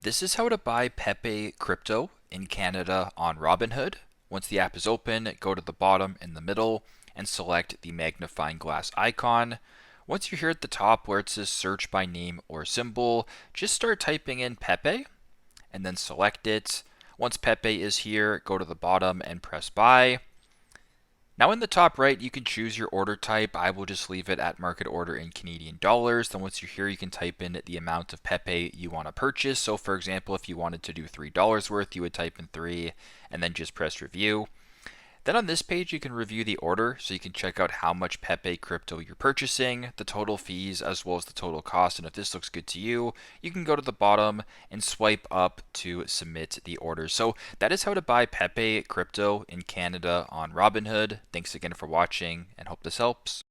This is how to buy Pepe crypto in Canada on Robinhood. Once the app is open, go to the bottom in the middle and select the magnifying glass icon. Once you're here at the top where it says search by name or symbol, just start typing in Pepe and then select it. Once Pepe is here, go to the bottom and press buy. Now in the top right, you can choose your order type. I will just leave it at market order in Canadian dollars. Then once you're here, you can type in the amount of Pepe you want to purchase. So for example, if you wanted to do $3 worth, you would type in 3 and then just press review. Then on this page, you can review the order, so you can check out how much Pepe crypto you're purchasing, the total fees, as well as the total cost. And if this looks good to you, you can go to the bottom and swipe up to submit the order. So that is how to buy Pepe crypto in Canada on Robinhood. Thanks again for watching and hope this helps.